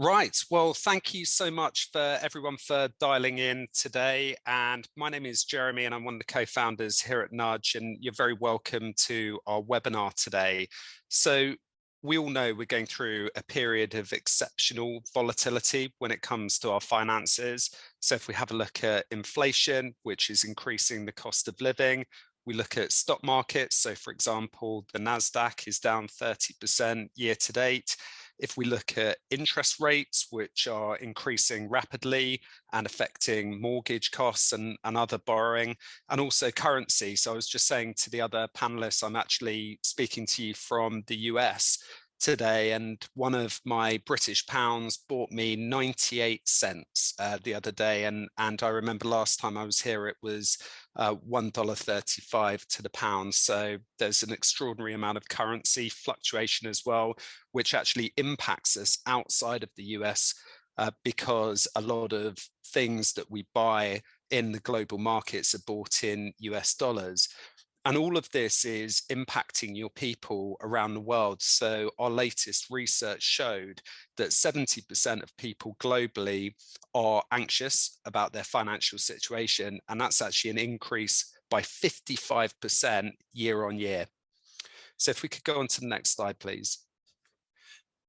Right. Well, thank you so much for everyone for dialing in today. And my name is Jeremy, and I'm one of the co-founders here at Nudge. And you're very welcome to our webinar today. So we all know we're going through a period of exceptional volatility when it comes to our finances. So if we have a look at inflation, which is increasing the cost of living, we look at stock markets. So for example, the NASDAQ is down 30% year to date. If we look at interest rates, which are increasing rapidly and affecting mortgage costs and other borrowing, and also currency. So I was just saying to the other panelists, I'm actually speaking to you from the US today, and one of my British pounds bought me 98 cents the other day. And I remember last time I was here, it was $1.35 to the pound. So there's an extraordinary amount of currency fluctuation as well, which actually impacts us outside of the US because a lot of things that we buy in the global markets are bought in US dollars. And all of this is impacting your people around the world. So our latest research showed that 70% of people globally are anxious about their financial situation. And that's actually an increase by 55% year on year. So if we could go on to the next slide, please.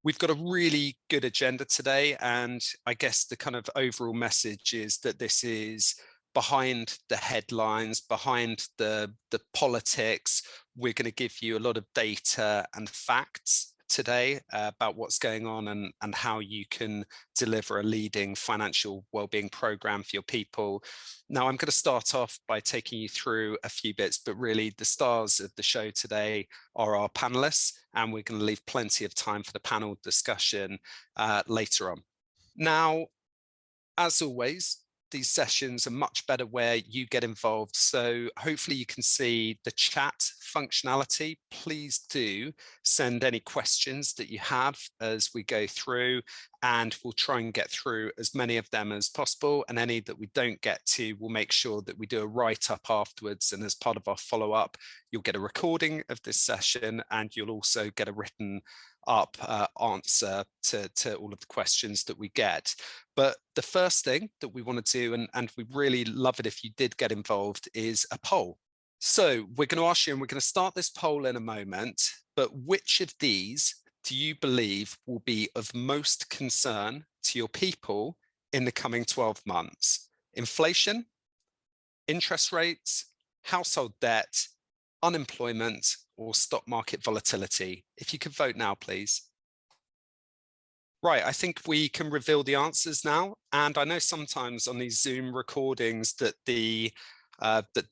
We've got a really good agenda today. And I guess the kind of overall message is that this is behind the headlines, behind the politics. We're going to give you a lot of data and facts today about what's going on and how you can deliver a leading financial wellbeing program for your people. Now, I'm going to start off by taking you through a few bits, but really the stars of the show today are our panelists, and we're going to leave plenty of time for the panel discussion later on. Now, as always, these sessions are much better where you get involved. So hopefully you can see the chat functionality. Please do send any questions that you have as we go through, and we'll try and get through as many of them as possible. And any that we don't get to, we'll make sure that we do a write-up afterwards. And as part of our follow-up, you'll get a recording of this session, and you'll also get a written up answer to all of the questions that we get. But the first thing that we want to do, and we'd really love it if you did get involved, is a poll. So we're going to ask you, and we're going to start this poll in a moment, but which of these do you believe will be of most concern to your people in the coming 12 months? Inflation, interest rates, household debt, unemployment, or stock market volatility? If you could vote now, please. Right, I think we can reveal the answers now. And I know sometimes on these Zoom recordings that the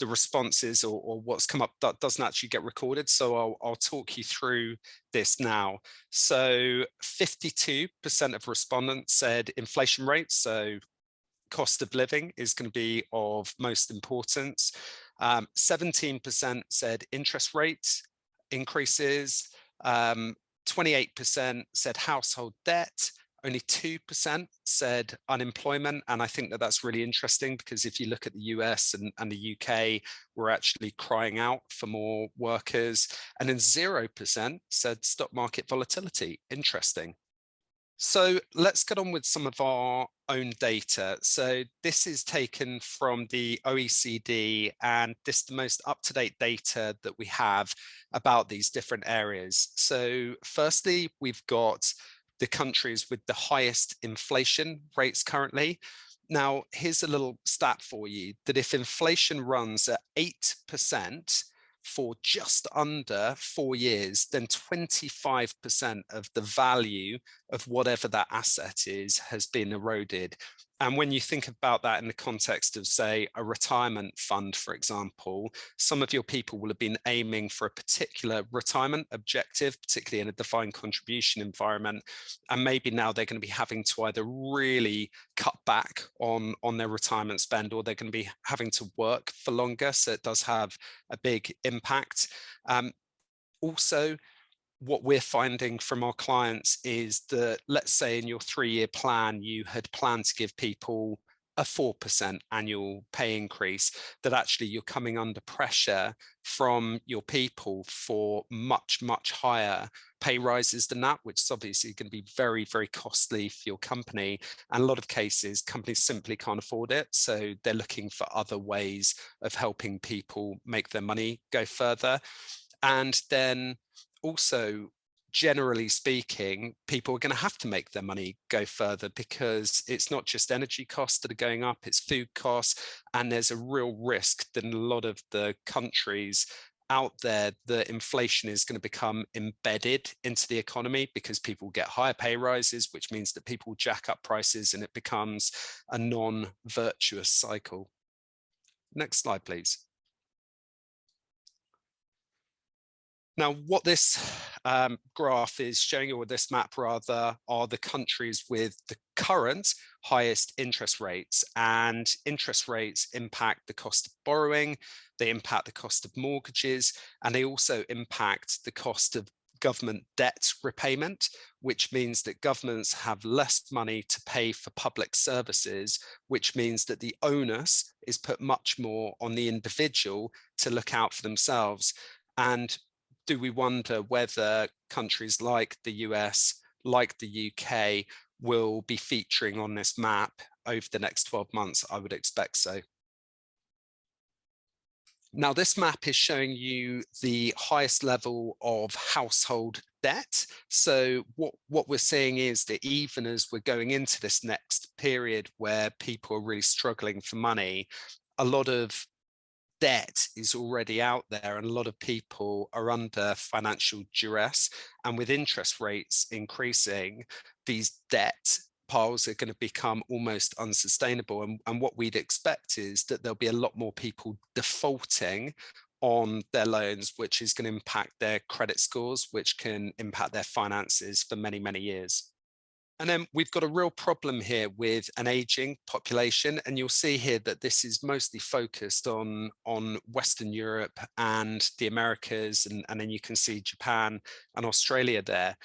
responses or what's come up that doesn't actually get recorded. So I'll talk you through this now. So 52% of respondents said inflation rates, so cost of living, is going to be of most importance. 17% said interest rate increases. 28% said household debt. Only 2% said unemployment. And I think that that's really interesting, because if you look at the US and the UK, we're actually crying out for more workers. And then 0% said stock market volatility. Interesting. So let's get on with some of our own data. So this is taken from the OECD, and this is the most up-to-date data that we have about these different areas. So firstly, we've got the countries with the highest inflation rates currently. Now, here's a little stat for you, that if inflation runs at 8%, for just under 4 years, then 25% of the value of whatever that asset is has been eroded. And when you think about that in the context of, say, a retirement fund, for example, some of your people will have been aiming for a particular retirement objective, particularly in a defined contribution environment. And maybe now they're going to be having to either really cut back on their retirement spend, or they're going to be having to work for longer. So it does have a big impact. Also, what we're finding from our clients is that, let's say in your 3-year plan, you had planned to give people a 4% annual pay increase, that actually you're coming under pressure from your people for much, much higher pay rises than that, which is obviously going to be very, very costly for your company. And a lot of cases, companies simply can't afford it. So they're looking for other ways of helping people make their money go further. And then also, generally speaking, people are going to have to make their money go further, because it's not just energy costs that are going up, it's food costs. And there's a real risk that in a lot of the countries out there, the inflation is going to become embedded into the economy, because people get higher pay rises, which means that people jack up prices, and it becomes a non-virtuous cycle. Next slide, please. Now, what this graph is showing you, or this map rather, are the countries with the current highest interest rates. And interest rates impact the cost of borrowing, they impact the cost of mortgages, and they also impact the cost of government debt repayment, which means that governments have less money to pay for public services, which means that the onus is put much more on the individual to look out for themselves. And do we wonder whether countries like the US, like the UK, will be featuring on this map over the next 12 months? I would expect so. Now, this map is showing you the highest level of household debt. So what we're seeing is that even as we're going into this next period where people are really struggling for money, a lot of debt is already out there, and a lot of people are under financial duress. And with interest rates increasing, these debt piles are going to become almost unsustainable. And what we'd expect is that there'll be a lot more people defaulting on their loans, which is going to impact their credit scores, which can impact their finances for many, many years. And then we've got a real problem here with an aging population. And you'll see here that this is mostly focused on Western Europe and the Americas. And then you can see Japan and Australia there.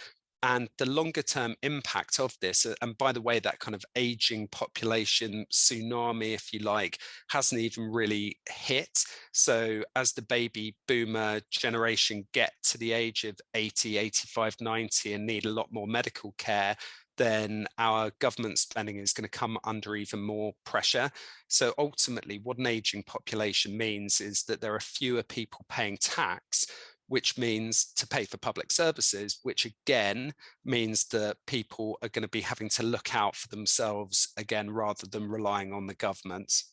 And the longer term impact of this, and by the way, that kind of aging population tsunami, if you like, hasn't even really hit. So as the baby boomer generation get to the age of 80, 85, 90 and need a lot more medical care, then our government spending is going to come under even more pressure. So ultimately, what an aging population means is that there are fewer people paying tax, which means to pay for public services, which again means that people are going to be having to look out for themselves again, rather than relying on the government.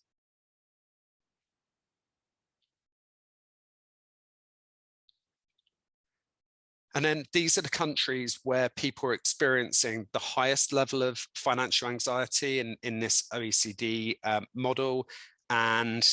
And then these are the countries where people are experiencing the highest level of financial anxiety in this OECD model. And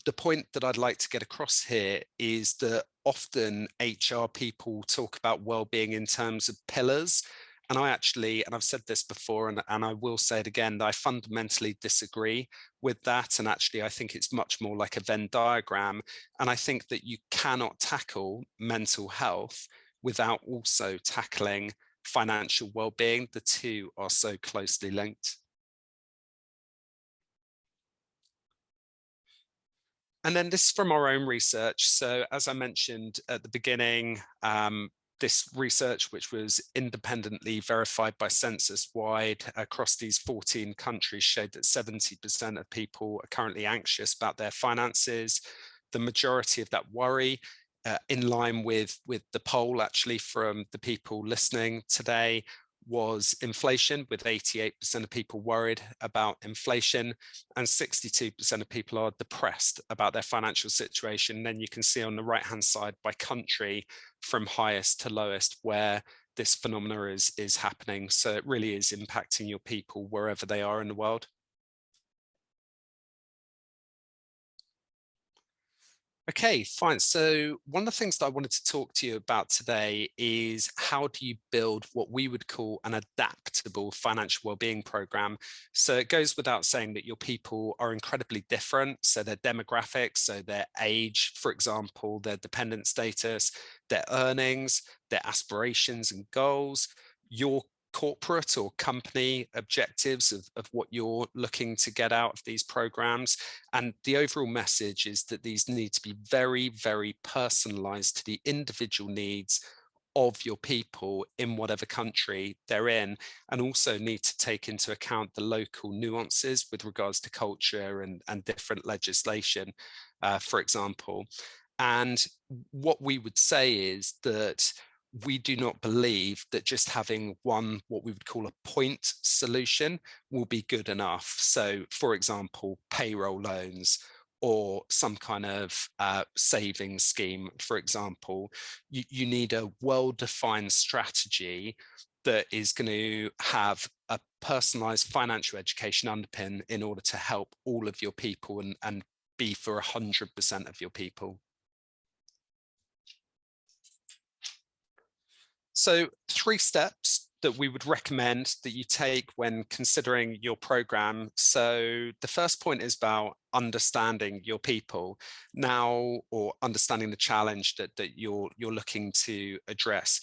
the point that I'd like to get across here is that often HR people talk about well-being in terms of pillars. And I actually, and I've said this before, and I will say it again, that I fundamentally disagree with that. And actually, I think it's much more like a Venn diagram. And I think that you cannot tackle mental health without also tackling financial well-being. The two are so closely linked. And then this is from our own research. So as I mentioned at the beginning, this research, which was independently verified by census wide across these 14 countries, showed that 70% of people are currently anxious about their finances. The majority of that worry, in line with the poll actually from the people listening today, was inflation, with 88% of people worried about inflation, and 62% of people are depressed about their financial situation. And then you can see on the right-hand side by country from highest to lowest where this phenomena is happening. So it really is impacting your people wherever they are in the world. Okay, fine. So one of the things that I wanted to talk to you about today is how do you build what we would call an adaptable financial well-being program. So it goes without saying that your people are incredibly different. So their demographics, so their age, for example, their dependent status, their earnings, their aspirations and goals, your corporate or company objectives of what you're looking to get out of these programs. And the overall message is that these need to be very, very personalized to the individual needs of your people in whatever country they're in, and also need to take into account the local nuances with regards to culture and different legislation, for example. And what we would say is that we do not believe that just having one, what we would call a point solution, will be good enough. So, for example, payroll loans or some kind of savings scheme, for example, you need a well-defined strategy that is going to have a personalized financial education underpin in order to help all of your people and be for 100% of your people. So 3 steps that we would recommend that you take when considering your program. So the first point is about understanding your people now, or understanding the challenge that you're looking to address.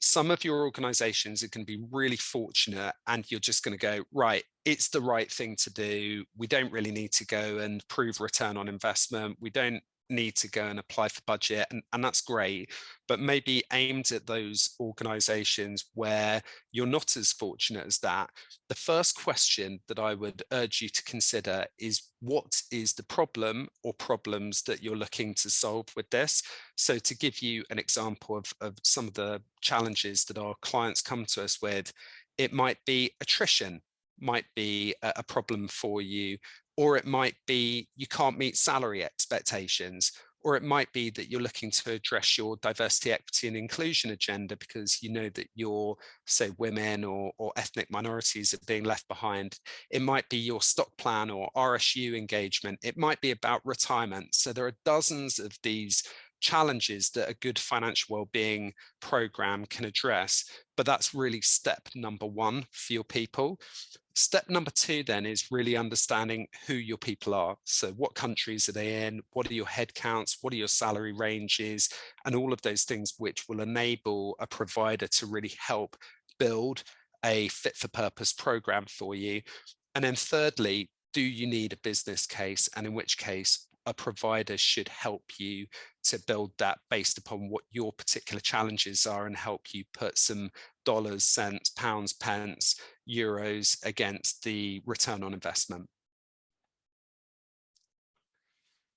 Some of your organizations are going to be really fortunate and you're just going to go, right, it's the right thing to do. We don't really need to go and prove return on investment. We don't need to go and apply for budget, and that's great, but maybe aimed at those organizations where you're not as fortunate as that. The first question that I would urge you to consider is, what is the problem or problems that you're looking to solve with this? So to give you an example of some of the challenges that our clients come to us with, it might be attrition, might be a problem for you, or it might be you can't meet salary expectations, or it might be that you're looking to address your diversity, equity, and inclusion agenda because you know that your, say, women or ethnic minorities are being left behind. It might be your stock plan or RSU engagement. It might be about retirement. So there are dozens of these challenges that a good financial well-being program can address, but that's really step number 1 for your people. Step number 2 then is really understanding who your people are. So what countries are they in? What are your headcounts? What are your salary ranges? And all of those things which will enable a provider to really help build a fit for purpose program for you. And then thirdly, do you need a business case? And in which case, a provider should help you to build that based upon what your particular challenges are and help you put some dollars, cents, pounds, pence, euros against the return on investment.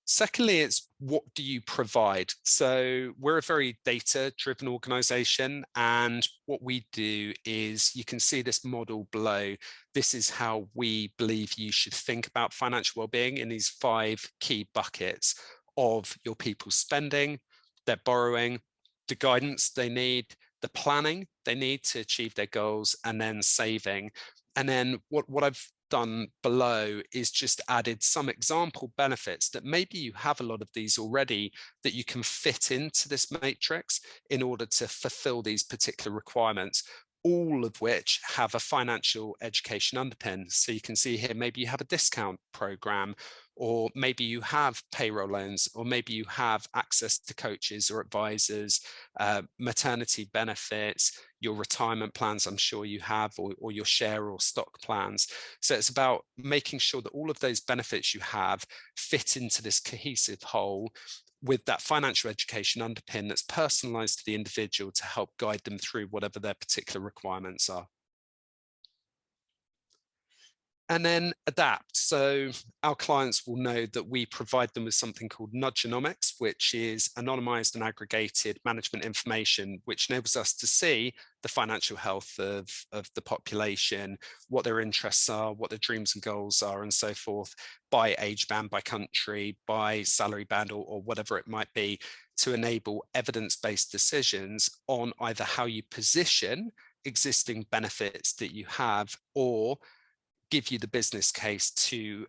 Secondly, it's what do you provide? So we're a very data-driven organization, and what we do is, you can see this model below. This is how we believe you should think about financial well-being in these 5 key buckets of your people's spending, their borrowing, the guidance they need, the planning they need to achieve their goals, and then saving. And then what I've done below is just added some example benefits that maybe you have a lot of these already that you can fit into this matrix in order to fulfill these particular requirements, all of which have a financial education underpin. So you can see here, maybe you have a discount program, or maybe you have payroll loans, or maybe you have access to coaches or advisors, maternity benefits, your retirement plans, I'm sure you have, or your share or stock plans. So it's about making sure that all of those benefits you have fit into this cohesive whole with that financial education underpin that's personalized to the individual to help guide them through whatever their particular requirements are. And then adapt. So our clients will know that we provide them with something called nudgeonomics, which is anonymized and aggregated management information, which enables us to see the financial health of the population, what their interests are, what their dreams and goals are, and so forth, by age band, by country, by salary band, or whatever it might be, to enable evidence-based decisions on either how you position existing benefits that you have, or give you the business case to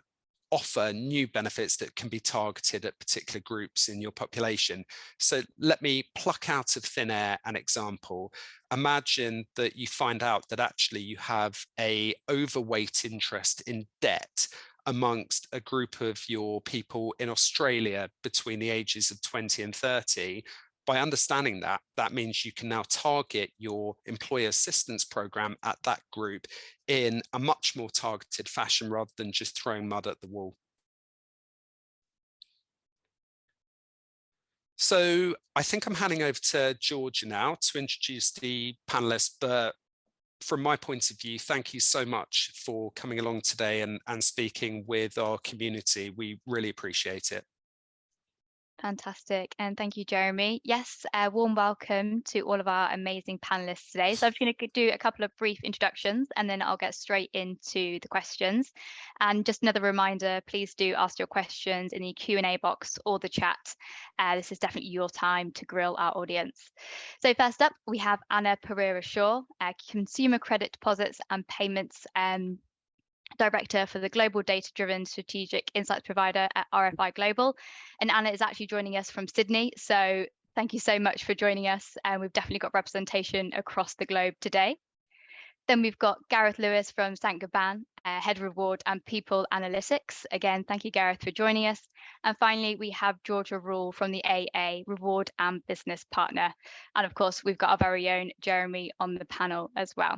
offer new benefits that can be targeted at particular groups in your population. So let me pluck out of thin air an example. Imagine that you find out that actually you have an overweight interest in debt amongst a group of your people in Australia between the ages of 20 and 30. By understanding that, that means you can now target your employee assistance program at that group in a much more targeted fashion, rather than just throwing mud at the wall. So I think I'm handing over to Georgia now to introduce the panelists, but from my point of view, thank you so much for coming along today and speaking with our community. We really appreciate it. Fantastic. And thank you, Jeremy. Yes, a warm welcome to all of our amazing panelists today. So I'm just going to do a couple of brief introductions and then I'll get straight into the questions. And just another reminder, please do ask your questions in the Q&A box or the chat. This is definitely your time to grill our audience. So first up, we have Anna Pereira-Shaw, Consumer Credit Deposits and Payments Director for the Global Data-Driven Strategic Insights Provider at RFI Global. And Anna is actually joining us from Sydney. So thank you so much for joining us. And we've definitely got representation across the globe today. Then we've got Gareth Lewis from Saint-Gobain, Head Reward and People Analytics. Again, thank you, Gareth, for joining us. And finally, we have Georgia Rule from the AA, Reward and Business Partner. And of course, we've got our very own Jeremy on the panel as well.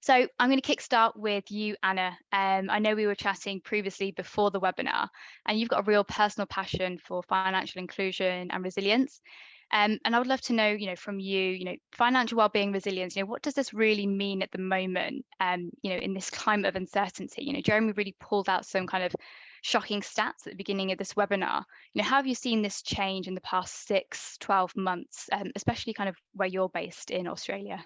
So I'm going to kickstart with you, Anna. I know we were chatting previously before the webinar, and you've got a real personal passion for financial inclusion and resilience. And I would love to know, from you, financial wellbeing, resilience. What does this really mean at the moment? In this climate of uncertainty. Jeremy really pulled out some kind of shocking stats at the beginning of this webinar. How have you seen this change in the past 6-12 months, especially kind of where you're based in Australia?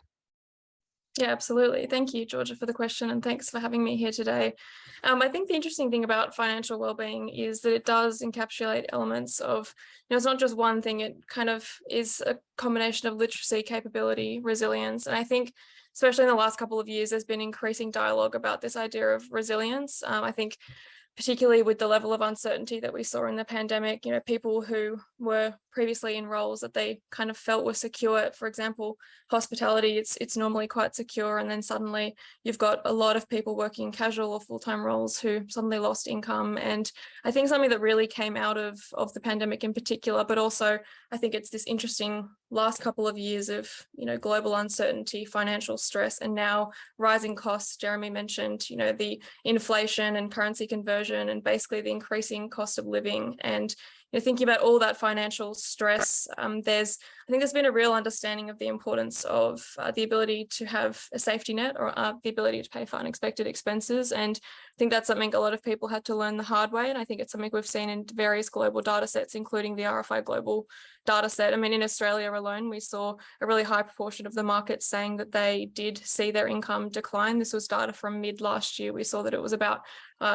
Yeah, absolutely. Thank you, Georgia, for the question, and thanks for having me here today. I think the interesting thing about financial wellbeing is that it does encapsulate elements of, it's not just one thing, it kind of is a combination of literacy, capability, resilience. And I think, especially in the last couple of years, there's been increasing dialogue about this idea of resilience. I think particularly with the level of uncertainty that we saw in the pandemic, people who were previously in roles that they kind of felt were secure. For example, hospitality, it's normally quite secure. And then suddenly you've got a lot of people working casual or full-time roles who suddenly lost income. And I think something that really came out of the pandemic in particular, but also I think it's this interesting last couple of years of, global uncertainty, financial stress, and now rising costs. Jeremy mentioned, the inflation and currency conversion and basically the increasing cost of living. And thinking about all that financial stress, I think there's been a real understanding of the importance of the ability to have a safety net or the ability to pay for unexpected expenses. And I think that's something a lot of people had to learn the hard way. And I think it's something we've seen in various global data sets, including the RFI Global data set. I mean, in Australia alone, we saw a really high proportion of the market saying that they did see their income decline. This was data from mid last year. We saw that it was about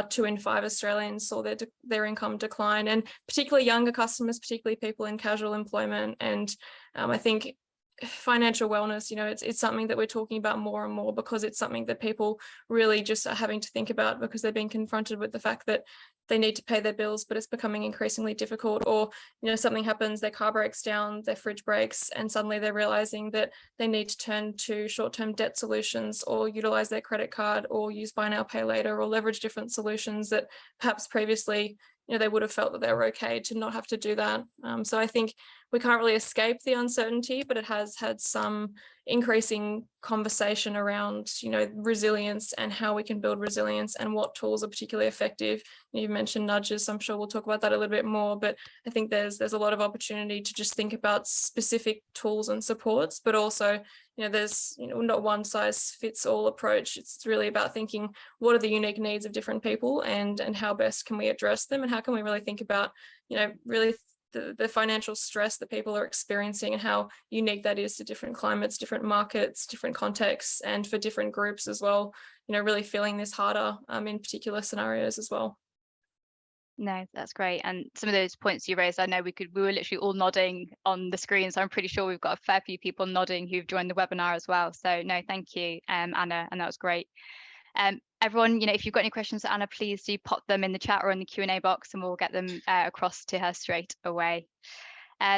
2 in 5 Australians saw their income decline, and particularly younger customers, particularly people in casual employment. And I think financial wellness, it's something that we're talking about more and more because it's something that people really just are having to think about because they've been confronted with the fact that they need to pay their bills, but it's becoming increasingly difficult. Or, something happens, their car breaks down, their fridge breaks, and suddenly they're realizing that they need to turn to short-term debt solutions or utilize their credit card or use buy now, pay later or leverage different solutions that perhaps previously they would have felt that they were okay to not have to do that. So I think we can't really escape the uncertainty, but it has had some increasing conversation around, resilience and how we can build resilience and what tools are particularly effective. You mentioned nudges. I'm sure we'll talk about that a little bit more, but I think there's a lot of opportunity to just think about specific tools and supports, but also, there's, not one size fits all approach. It's really about thinking what are the unique needs of different people and how best can we address them and how can we really think about, really the financial stress that people are experiencing and how unique that is to different climates, different markets, different contexts, and for different groups as well, really feeling this harder in particular scenarios as well. No, that's great. And some of those points you raised, I know we were literally all nodding on the screen. So I'm pretty sure we've got a fair few people nodding who've joined the webinar as well. So no, thank you, Anna, and that was great. Everyone, if you've got any questions for Anna, please do pop them in the chat or in the Q&A box and we'll get them across to her straight away.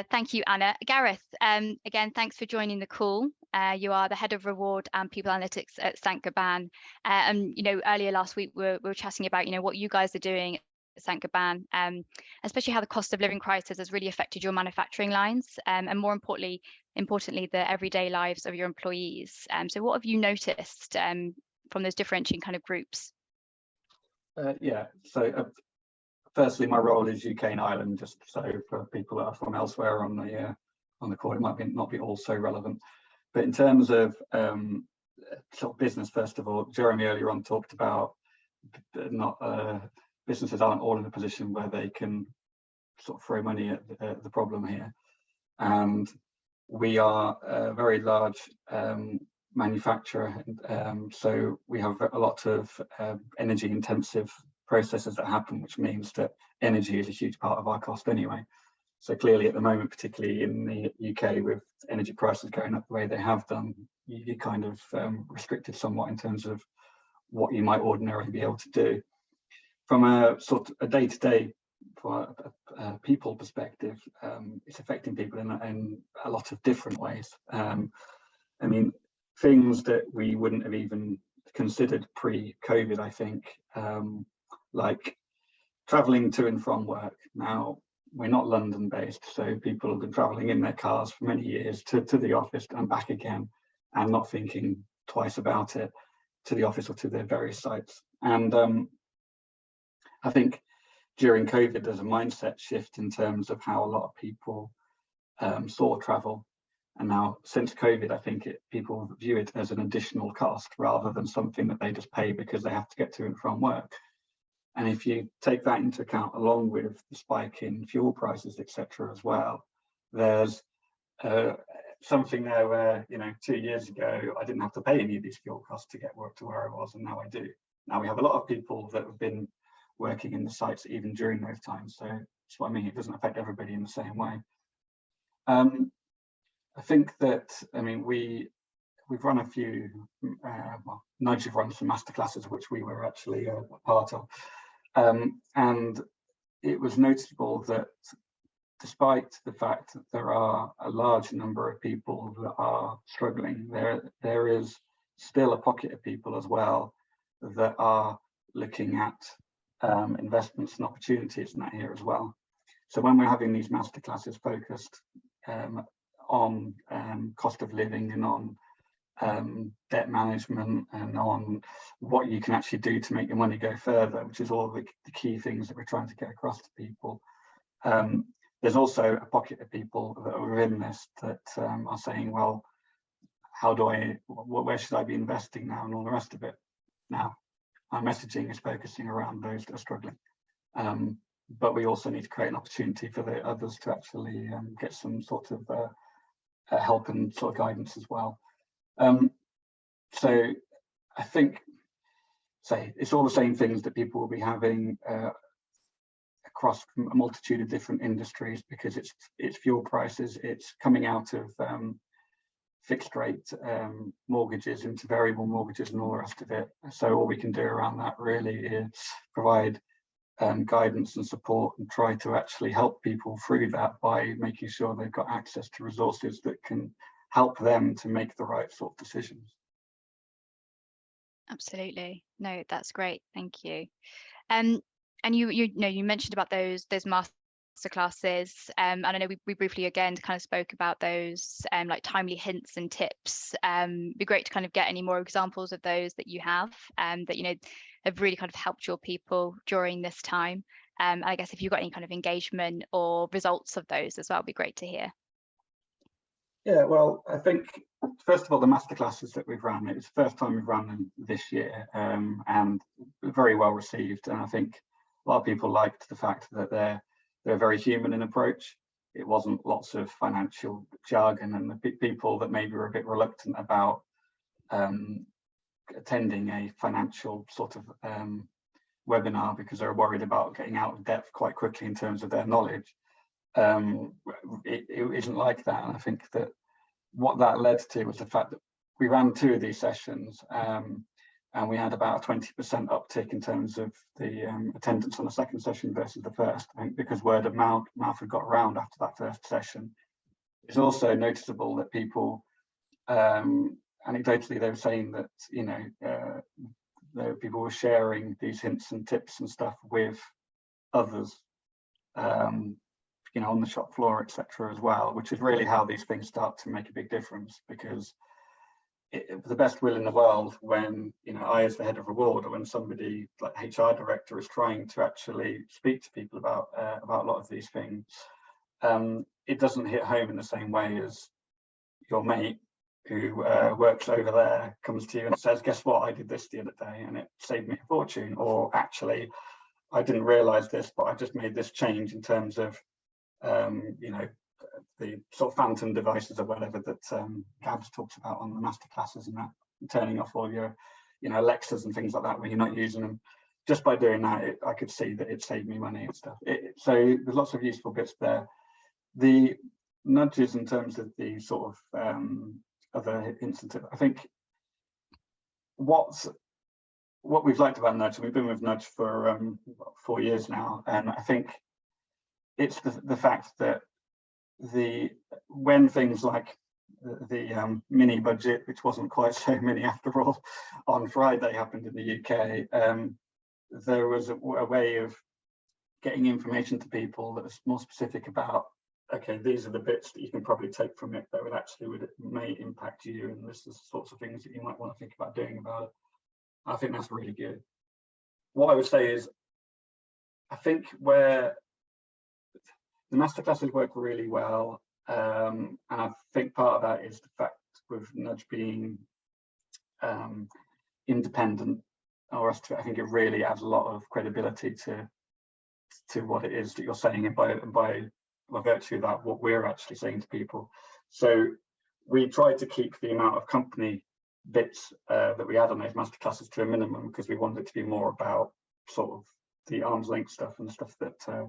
Thank you, Anna. Gareth, again, thanks for joining the call. You are the Head of Reward and People Analytics at Saint-Gobain. And, earlier last week, we were chatting about, what you guys are doing at Saint-Gobain, especially how the cost of living crisis has really affected your manufacturing lines and more importantly, the everyday lives of your employees. So what have you noticed from those differentiating kind of groups? Yeah, so firstly, my role is UK and Ireland, just so for people that are from elsewhere on the call, it might not be all so relevant. But in terms of sort of business, first of all, Jeremy earlier on talked about businesses aren't all in a position where they can sort of throw money at the problem here. And we are a very large manufacturer, so we have a lot of energy intensive processes that happen, which means that energy is a huge part of our cost anyway. So clearly at the moment, particularly in the UK, with energy prices going up the way they have done, you're kind of restricted somewhat in terms of what you might ordinarily be able to do. From a sort of a day-to-day people perspective, it's affecting people in a lot of different ways. I mean, things that we wouldn't have even considered pre-COVID, I think, like traveling to and from work. Now, we're not London based, so people have been traveling in their cars for many years to the office and back again, and not thinking twice about it, to the office or to their various sites. And I think during COVID, there's a mindset shift in terms of how a lot of people saw travel. And now since COVID, I think people view it as an additional cost rather than something that they just pay because they have to get to and from work. And if you take that into account, along with the spike in fuel prices, etc., as well, there's something there where, 2 years ago, I didn't have to pay any of these fuel costs to get work to where I was, and now I do. Now we have a lot of people that have been working in the sites even during those times. So that's what I mean. It doesn't affect everybody in the same way. I think that, we've run a few, Nudge have run some masterclasses, which we were actually a part of. And it was noticeable that despite the fact that there are a large number of people that are struggling, there is still a pocket of people as well that are looking at investments and opportunities in that here as well. So when we're having these masterclasses focused on cost of living and on debt management and on what you can actually do to make your money go further, which is all the key things that we're trying to get across to people. There's also a pocket of people that are within this that are saying, well, where should I be investing now and all the rest of it. Now, our messaging is focusing around those that are struggling. But we also need to create an opportunity for the others to actually get some sort of help and sort of guidance as well. So I think, it's all the same things that people will be having across a multitude of different industries, because it's fuel prices, it's coming out of fixed rate mortgages into variable mortgages and all the rest of it. So all we can do around that really is provide guidance and support and try to actually help people through that by making sure they've got access to resources that can help them to make the right sort of decisions. Absolutely. No, that's great. Thank you. And you mentioned about those masterclasses, and I know we briefly again kind of spoke about those like timely hints and tips. Be great to kind of get any more examples of those that you have that have really kind of helped your people during this time. I guess if you've got any kind of engagement or results of those as well, it'd be great to hear. Yeah, well, I think first of all, the masterclasses that we've run, it's the first time we've run them this year, and very well received. And I think a lot of people liked the fact that they're very human in approach. It wasn't lots of financial jargon, and the people that maybe were a bit reluctant about attending a financial sort of webinar because they're worried about getting out of depth quite quickly in terms of their knowledge. It isn't like that. And I think that what that led to was the fact that we ran 2 of these sessions, and we had about a 20% uptick in terms of the attendance on the second session versus the first, I think, because word of mouth had got around after that first session. It's also noticeable that people, anecdotally, they were saying that, people were sharing these hints and tips and stuff with others, on the shop floor, etc., as well, which is really how these things start to make a big difference. Because the best will in the world when, you know, I as the head of reward, or when somebody like HR director is trying to actually speak to people about a lot of these things, it doesn't hit home in the same way as your mate who works over there comes to you and says, guess what, I did this the other day and it saved me a fortune, or actually I didn't realize this, but I just made this change in terms of you know, the sort of phantom devices or whatever that Gabs talks about on the masterclasses, and that turning off all your, you know, Alexas and things like that when you're not using them. Just by doing that, I could see that it saved me money and stuff. So there's lots of useful bits there. The nudges in terms of the sort of other instances, I think what we've liked about Nudge, and we've been with Nudge for 4 years now, and I think it's the fact that when things like the mini budget, which wasn't quite so mini after all, on Friday happened in the UK, there was a way of getting information to people that was more specific about, okay, these are the bits that you can probably take from it that may impact you, and this is the sorts of things that you might want to think about doing about it. I think that's really good. What I would say is, I think where the masterclasses work really well, and I think part of that is the fact with Nudge being independent, I think it really adds a lot of credibility to what it is that you're saying, and by virtue of that, what we're actually saying to people. So we try to keep the amount of company bits that we add on those masterclasses to a minimum, because we want it to be more about sort of the arm's length stuff and the stuff that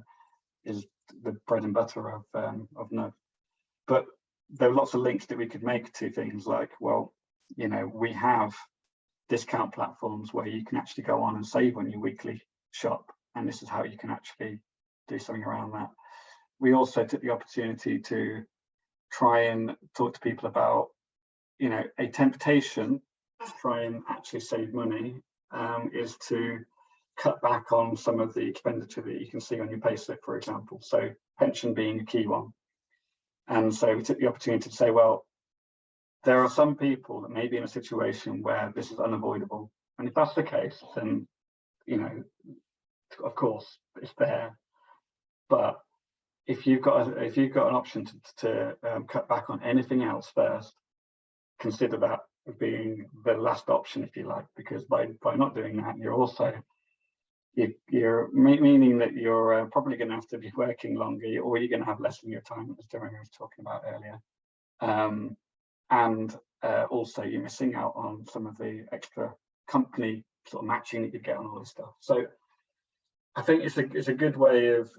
is the bread and butter of Nudge. But there are lots of links that we could make to things like, well, you know, we have discount platforms where you can actually go on and save on your weekly shop, and this is how you can actually do something around that. We also took the opportunity to try and talk to people about, you know, a temptation to try and actually save money is to cut back on some of the expenditure that you can see on your payslip, for example. So pension being a key one. And so we took the opportunity to say, well, there are some people that may be in a situation where this is unavoidable. And if that's the case, then, you know, of course it's there. But if you've got an option to cut back on anything else first, consider that being the last option, if you like, because by not doing that, you're also you're meaning that you're probably going to have to be working longer, or you're going to have less in your time, as Jeremy was talking about earlier, and also you're missing out on some of the extra company sort of matching that you get on all this stuff. So I think it's a good way of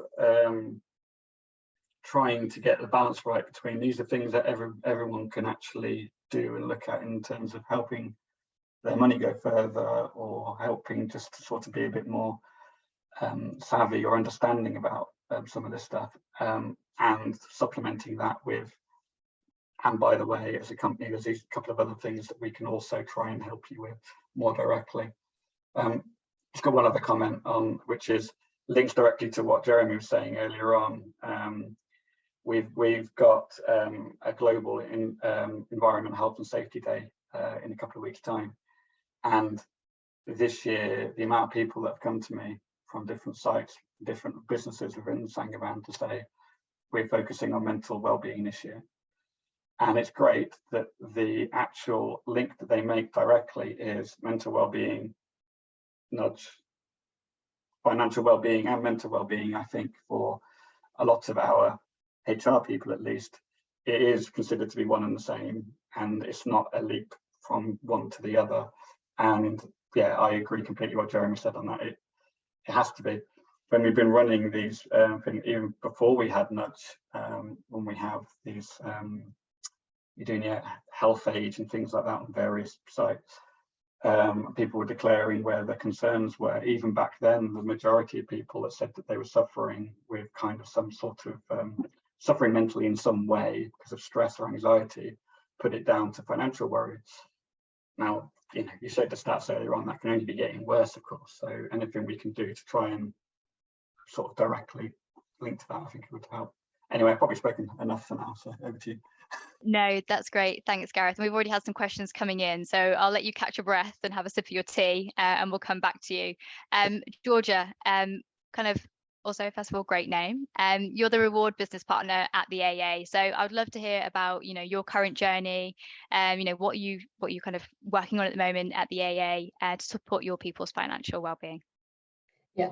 trying to get the balance right between these are things that everyone can actually do and look at in terms of helping their money go further, or helping just to sort of be a bit more savvy or understanding about some of this stuff, and supplementing that with, and by the way, as a company, there's a couple of other things that we can also try and help you with more directly. Just got one other comment on, which is links directly to what Jeremy was saying earlier on. We've got a global environment, health and safety day in a couple of weeks' time. And this year, the amount of people that have come to me from different sites, different businesses within Saint-Gobain to say, we're focusing on mental well-being this year. And it's great that the actual link that they make directly is mental well-being, Nudge, financial well-being and mental well-being. I think for a lot of our HR people, at least, it is considered to be one and the same, and it's not a leap from one to the other. And yeah, I agree completely what Jeremy said on that. It has to be. When we've been running these things, even before we had Nudge, when we have these, you're doing your health age and things like that on various sites, people were declaring where their concerns were. Even back then, the majority of people that said that they were suffering with kind of some sort of suffering mentally in some way because of stress or anxiety, put it down to financial worry. Now, you know, you said the stats earlier on, that can only be getting worse, of course. So anything we can do to try and sort of directly link to that, I think it would help. Anyway, I've probably spoken enough for now, so over to you. No, that's great. Thanks, Gareth. And we've already had some questions coming in, so I'll let you catch your breath and have a sip of your tea, and we'll come back to you. Georgia, kind of also, first of all, great name. You're the reward business partner at the AA. So I would love to hear about, your current journey, what you kind of working on at the moment at the AA to support your people's financial well-being. Yeah,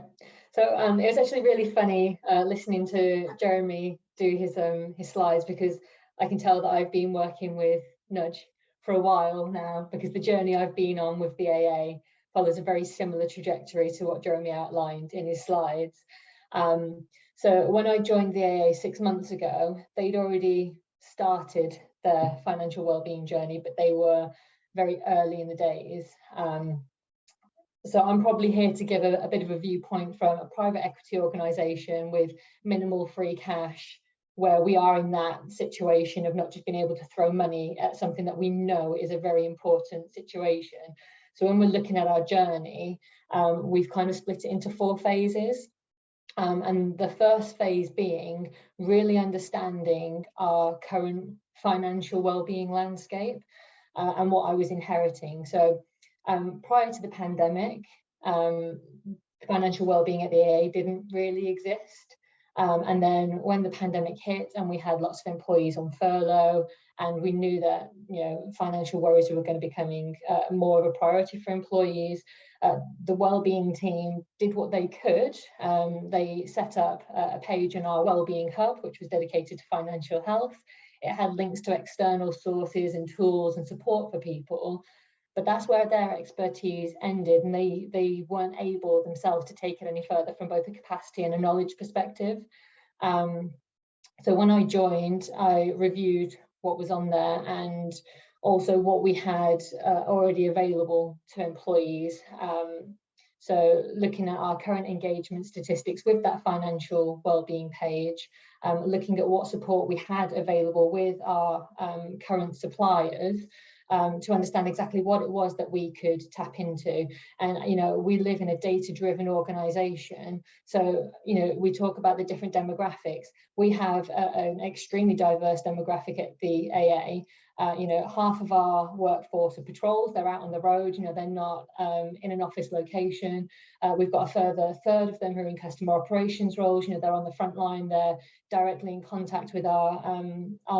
so it was actually really funny listening to Jeremy do his slides, because I can tell that I've been working with Nudge for a while now, because the journey I've been on with the AA follows a very similar trajectory to what Jeremy outlined in his slides. So when I joined the AA 6 months ago, they'd already started their financial wellbeing journey, but they were very early in the days. So I'm probably here to give a bit of a viewpoint from a private equity organisation with minimal free cash, where we are in that situation of not just being able to throw money at something that we know is a very important situation. So when we're looking at our journey, we've kind of split it into 4 phases. And the first phase being really understanding our current financial wellbeing landscape and what I was inheriting. So prior to the pandemic, financial wellbeing at the AA didn't really exist. And then when the pandemic hit and we had lots of employees on furlough, and we knew that financial worries were going to be becoming more of a priority for employees, the wellbeing team did what they could. They set up a page in our wellbeing hub, which was dedicated to financial health. It had links to external sources and tools and support for people. But that's where their expertise ended, and they weren't able themselves to take it any further from both a capacity and a knowledge perspective. So when I joined, I reviewed what was on there and also what we had already available to employees. So looking at our current engagement statistics with that financial wellbeing page, looking at what support we had available with our current suppliers, to understand exactly what it was that we could tap into. And we live in a data-driven organization, so we talk about the different demographics. We have an extremely diverse demographic at the AA. Half of our workforce are patrols. They're out on the road. They're not in an office location. We've got a further third of them who are in customer operations roles. They're on the front line. They're directly in contact with our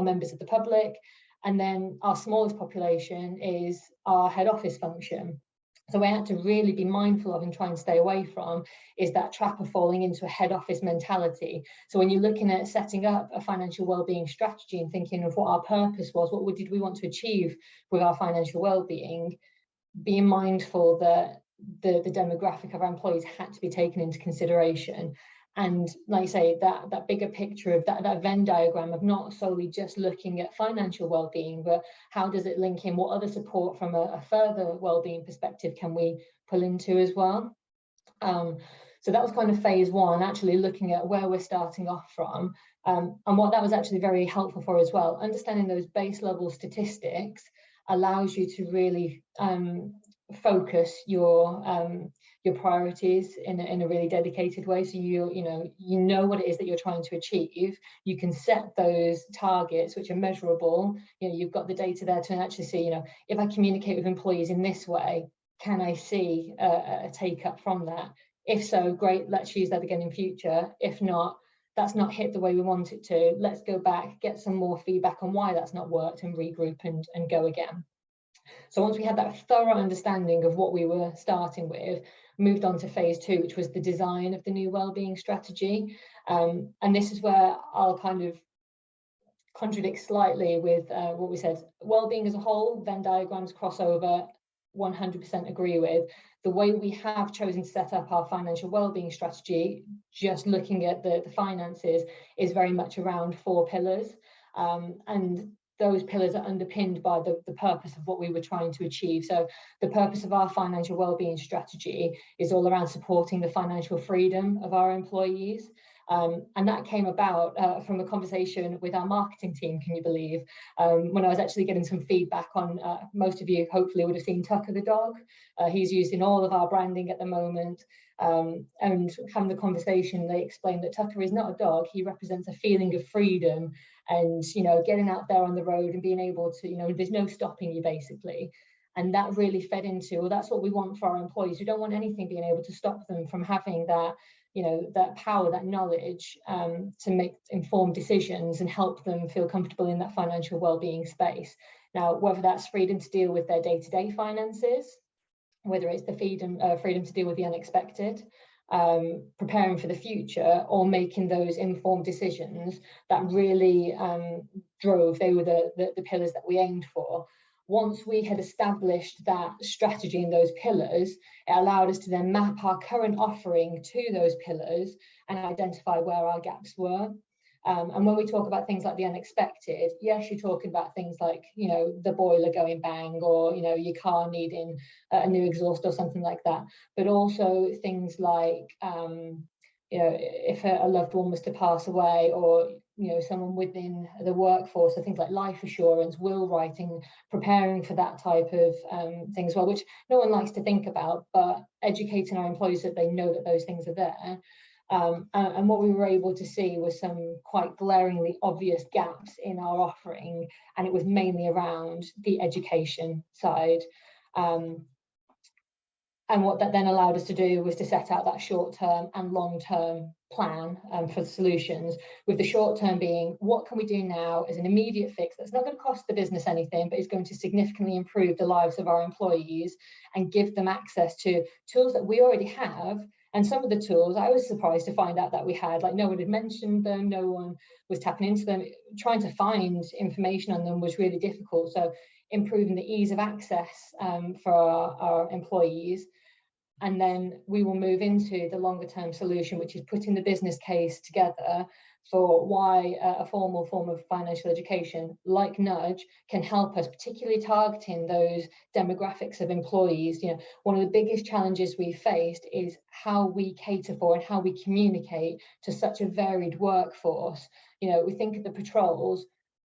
members of the public. And then our smallest population is our head office function. So we had to really be mindful of and try and stay away from is that trap of falling into a head office mentality. So when you're looking at setting up a financial wellbeing strategy and thinking of what our purpose was, what did we want to achieve with our financial wellbeing, being mindful that the demographic of our employees had to be taken into consideration. And like you say, that bigger picture of that Venn diagram of not solely just looking at financial well-being, but how does it link in? What other support from a further well-being perspective can we pull into as well? So that was kind of phase 1, actually looking at where we're starting off from. And what that was actually very helpful for as well, understanding those base level statistics allows you to really focus your priorities in a really dedicated way. So you know what it is that you're trying to achieve. You can set those targets which are measurable. You've got the data there to actually see, if I communicate with employees in this way, can I see a take up from that? If so, great, let's use that again in future. If not, that's not hit the way we want it to, let's go back, get some more feedback on why that's not worked, and regroup and go again. So once we had that thorough understanding of what we were starting with, moved on to phase 2, which was the design of the new wellbeing strategy. And this is where I'll kind of contradict slightly with what we said. Wellbeing as a whole, Venn diagrams crossover, 100% agree with. The way we have chosen to set up our financial wellbeing strategy, just looking at the finances, is very much around 4 pillars. And those pillars are underpinned by the purpose of what we were trying to achieve. So the purpose of our financial wellbeing strategy is all around supporting the financial freedom of our employees. And that came about from a conversation with our marketing team, can you believe? When I was actually getting some feedback on, most of you hopefully would have seen Tucker the dog. He's used in all of our branding at the moment. And having the conversation, they explained that Tucker is not a dog. He represents a feeling of freedom and, you know, getting out there on the road and being able to, you know, there's no stopping you basically. And that really fed into, well, that's what we want for our employees. We don't want anything being able to stop them from having that, you know, that power, that knowledge to make informed decisions and help them feel comfortable in that financial well-being space. Now, whether that's freedom to deal with their day-to-day finances, whether it's the freedom to deal with the unexpected, preparing for the future, or making those informed decisions that really they were the pillars that we aimed for. Once we had established that strategy and those pillars, it allowed us to then map our current offering to those pillars and identify where our gaps were. And when we talk about things like the unexpected, yes, you're talking about things like, you know, the boiler going bang, or, you know, your car needing a new exhaust or something like that. But also things like, you know, if a loved one was to pass away, or, you know, someone within the workforce, so things like life assurance, will writing, preparing for that type of thing as well, which no one likes to think about, but educating our employees that they know that those things are there. And what we were able to see was some quite glaringly obvious gaps in our offering, and it was mainly around the education side. And what that then allowed us to do was to set out that short-term and long-term plan for the solutions, with the short-term being, what can we do now as an immediate fix that's not going to cost the business anything, but is going to significantly improve the lives of our employees and give them access to tools that we already have. And some of the tools, I was surprised to find out that we had, like, no one had mentioned them, no one was tapping into them. Trying to find information on them was really difficult. So improving the ease of access for our employees. And then we will move into the longer term solution, which is putting the business case together for why a formal form of financial education like Nudge can help us, particularly targeting those demographics of employees. You know, one of the biggest challenges we faced is how we cater for and how we communicate to such a varied workforce. You know, we think of the patrols,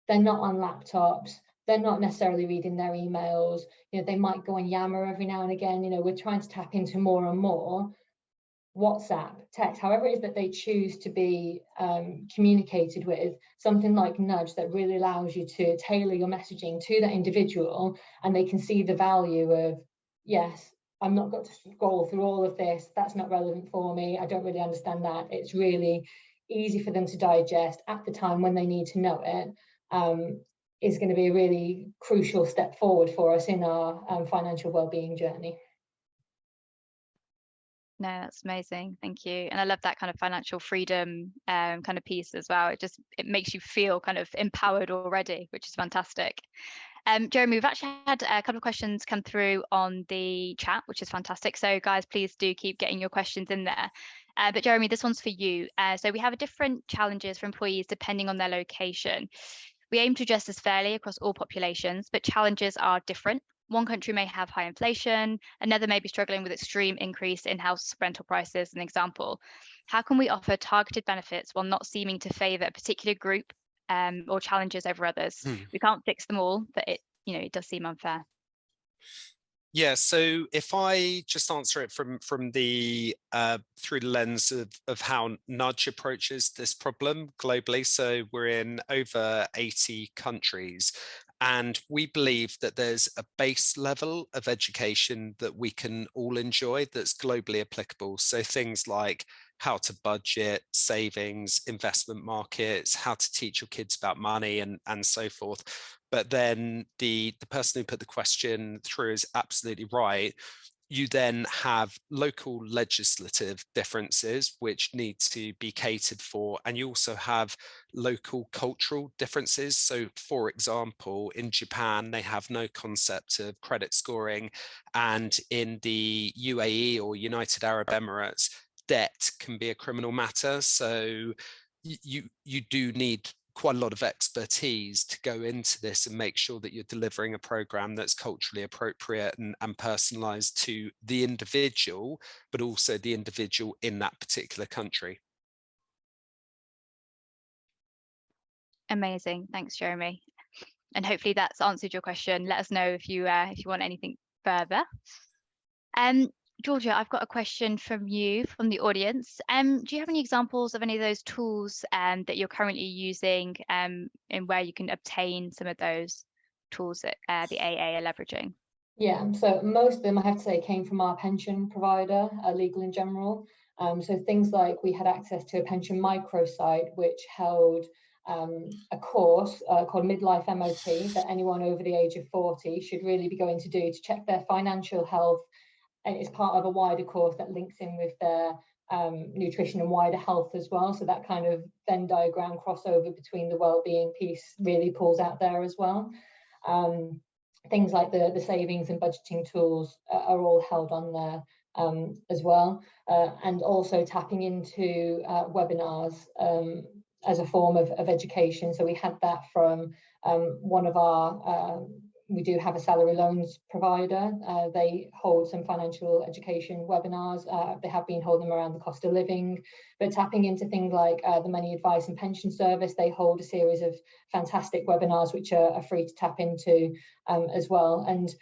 they're not on laptops, they're not necessarily reading their emails. You know, they might go on Yammer every now and again. You know, we're trying to tap into more and more WhatsApp, text, however it is that they choose to be communicated with, something like Nudge that really allows you to tailor your messaging to that individual, and they can see the value of, yes, I'm not got to scroll through all of this, that's not relevant for me, I don't really understand that. It's really easy for them to digest at the time when they need to know it. Is going to be a really crucial step forward for us in our financial well-being journey. No, that's amazing. Thank you. And I love that kind of financial freedom kind of piece as well. It makes you feel kind of empowered already, which is fantastic. Jeremy, we've actually had a couple of questions come through on the chat, which is fantastic. So guys, please do keep getting your questions in there. But Jeremy, this one's for you. So we have different challenges for employees depending on their location. We aim to address this fairly across all populations, but challenges are different. One country may have high inflation, another may be struggling with extreme increase in house rental prices, an example. How can we offer targeted benefits while not seeming to favour a particular group or challenges over others? We can't fix them all, but it does seem unfair. Yeah, so if I just answer it from the through the lens of how Nudge approaches this problem globally. So we're in over 80 countries, and we believe that there's a base level of education that we can all enjoy that's globally applicable. So things like how to budget, savings, investment markets, how to teach your kids about money, and so forth. But then the person who put the question through is absolutely right. You then have local legislative differences which need to be catered for, and you also have local cultural differences. So for example, in Japan, they have no concept of credit scoring, and in the UAE or United Arab Emirates, debt can be a criminal matter. So you do need quite a lot of expertise to go into this and make sure that you're delivering a program that's culturally appropriate and personalized to the individual, but also the individual in that particular country. Amazing. Thanks, Jeremy. And hopefully that's answered your question. Let us know if you want anything further. Georgia, I've got a question from you, from the audience. Do you have any examples of any of those tools that you're currently using and where you can obtain some of those tools that the AA are leveraging? Yeah, so most of them, I have to say, came from our pension provider, Legal in General. So things like we had access to a pension microsite, which held a course called Midlife MOT that anyone over the age of 40 should really be going to do to check their financial health. And it's part of a wider course that links in with their nutrition and wider health as well. So that kind of Venn diagram crossover between the well-being piece really pulls out there as well. Things like the savings and budgeting tools are all held on there as well. And also tapping into webinars as a form of education. So we had that from one of our we do have a salary loans provider. They hold some financial education webinars. They have been holding them around the cost of living, but tapping into things like the Money Advice and Pension Service, they hold a series of fantastic webinars which are free to tap into as well. And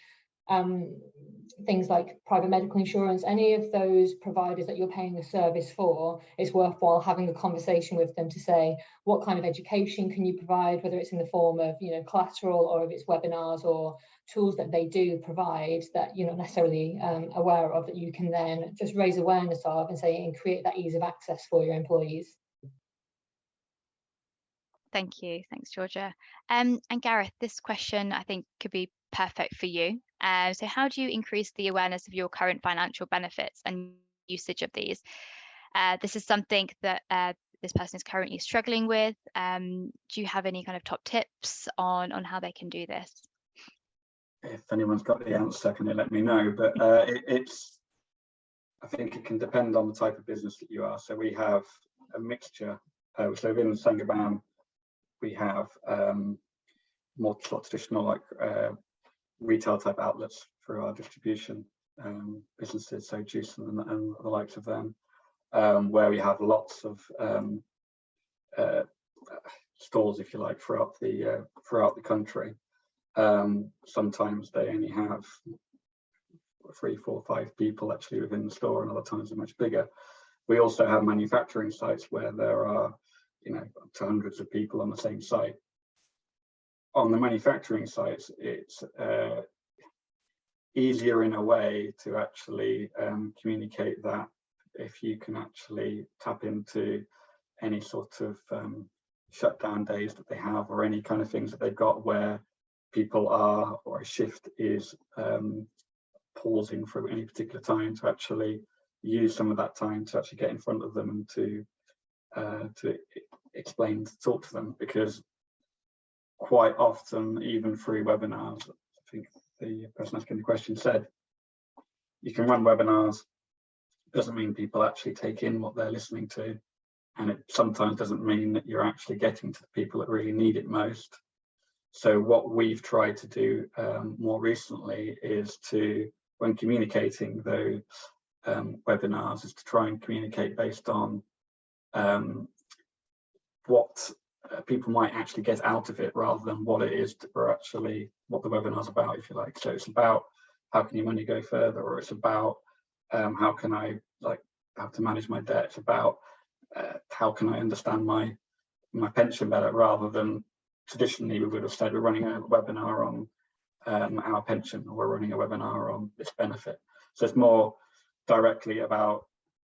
things like private medical insurance, any of those providers that you're paying a service for, it's worthwhile having a conversation with them to say, what kind of education can you provide, whether it's in the form of, you know, collateral, or if it's webinars or tools that they do provide that you're not necessarily aware of, that you can then just raise awareness of and say, and create that ease of access for your employees. Thank you. Thanks, Georgia. And Gareth, this question I think could be perfect for you. So how do you increase the awareness of your current financial benefits and usage of these? This is something that this person is currently struggling with. Do you have any kind of top tips on how they can do this? If anyone's got the answer, can they let me know? But I think it can depend on the type of business that you are. So we have a mixture. So within Saint-Gobain, we have more sort of traditional, like retail type outlets for our distribution businesses, so Juice and the likes of them, where we have lots of stores, if you like, throughout the country. Sometimes they only have 3, 4, 5 people actually within the store, and other times they're much bigger. We also have manufacturing sites where there are, you know, up to hundreds of people on the same site. On the manufacturing sites, it's easier in a way to actually communicate that if you can actually tap into any sort of shutdown days that they have, or any kind of things that they've got where people are, or a shift is pausing for any particular time, to actually use some of that time to actually get in front of them and to explain, to talk to them. Because quite often, even through webinars, I think the person asking the question said, you can run webinars, doesn't mean people actually take in what they're listening to, and it sometimes doesn't mean that you're actually getting to the people that really need it most. So what we've tried to do more recently is to, when communicating those webinars, is to try and communicate based on what people might actually get out of it, rather than what it is or actually what the webinar's about, if you like. So it's about how can your money go further, or it's about how can I have to manage my debt. It's about how can I understand my pension better, rather than traditionally we would have said we're running a webinar on our pension, or we're running a webinar on this benefit. So it's more directly about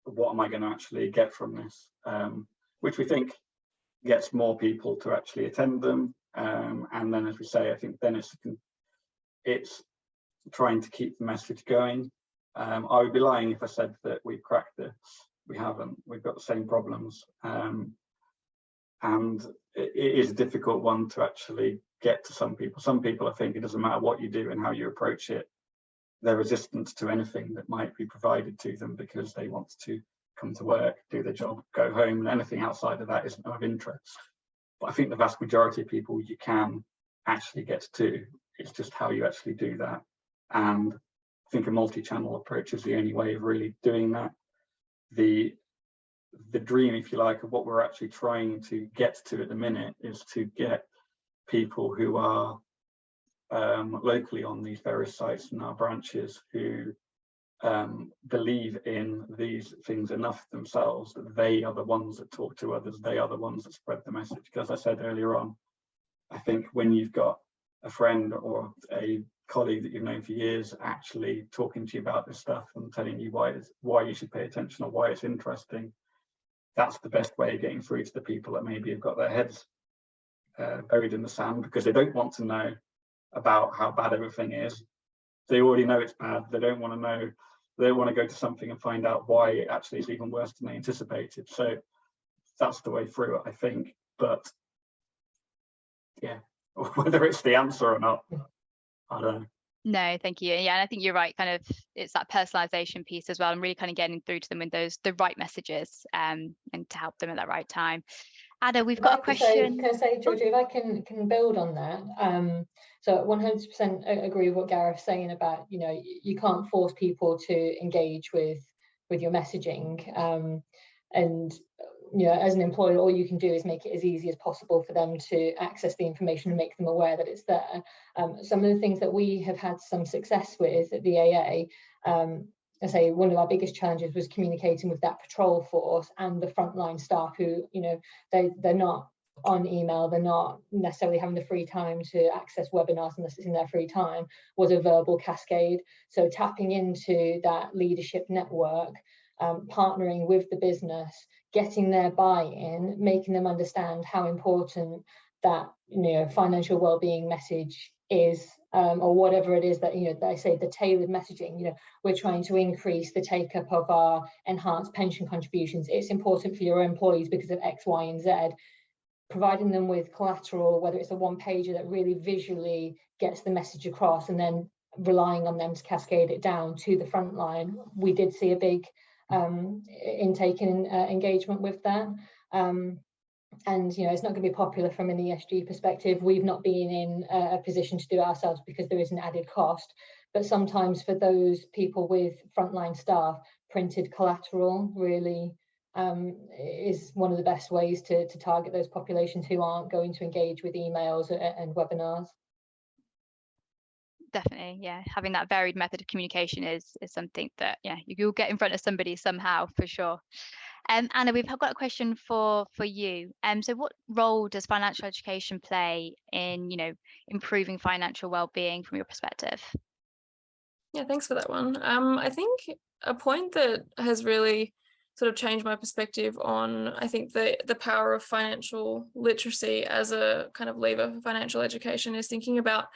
what am I going to actually get from this, which we think gets more people to actually attend them. And then, as we say, I think then it's trying to keep the message going. I would be lying if I said that we've cracked this. We haven't. We've got the same problems. And it is a difficult one to actually get to some people. Some people, I think, it doesn't matter what you do and how you approach it, they're resistant to anything that might be provided to them, because they want to come to work, do their job, go home, and anything outside of that isn't of interest. But I think the vast majority of people you can actually get to. It's just how you actually do that. And I think a multi-channel approach is the only way of really doing that. The the dream, if you like, of what we're actually trying to get to at the minute is to get people who are locally on these various sites in our branches who believe in these things enough themselves that they are the ones that talk to others, they are the ones that spread the message. Because as I said earlier on, I think when you've got a friend or a colleague that you've known for years actually talking to you about this stuff and telling you why you should pay attention or why it's interesting, that's the best way of getting through to the people that maybe have got their heads buried in the sand because they don't want to know about how bad everything is. They already know it's bad. They don't want to know. They want to go to something and find out why it actually is even worse than they anticipated. So that's the way through it, I think. But yeah, whether it's the answer or not, I don't know. No, thank you. Yeah, and I think you're right. Kind of, it's that personalization piece as well, and really kind of getting through to them with the right messages, and to help them at that right time. Ada, we've got a question. Can I say, Georgia, if I can build on that. So 100% agree with what Gareth's saying about, you can't force people to engage with your messaging. And as an employer, all you can do is make it as easy as possible for them to access the information and make them aware that it's there. Some of the things that we have had some success with at the AA, I say one of our biggest challenges was communicating with that patrol force and the frontline staff who, they're not on email, they're not necessarily having the free time to access webinars unless it's in their free time, was a verbal cascade. So tapping into that leadership network, partnering with the business, getting their buy-in, making them understand how important that financial well-being message is, or whatever it is that I say the tailored messaging. We're trying to increase the take-up of our enhanced pension contributions. It's important for your employees because of X, Y, and Z. Providing them with collateral, whether it's a one-pager that really visually gets the message across, and then relying on them to cascade it down to the front line. We did see a big intake and engagement with that. And it's not going to be popular from an ESG perspective. We've not been in a position to do it ourselves because there is an added cost. But sometimes for those people with frontline staff, printed collateral really is one of the best ways to target those populations who aren't going to engage with emails and webinars. Definitely, yeah. Having that varied method of communication is something that, you'll get in front of somebody somehow for sure. Anna, we've got a question for you. So what role does financial education play in, improving financial well-being from your perspective? Yeah, thanks for that one. I think a point that has really sort of changed my perspective on, I think, the power of financial literacy as a kind of lever for financial education is thinking about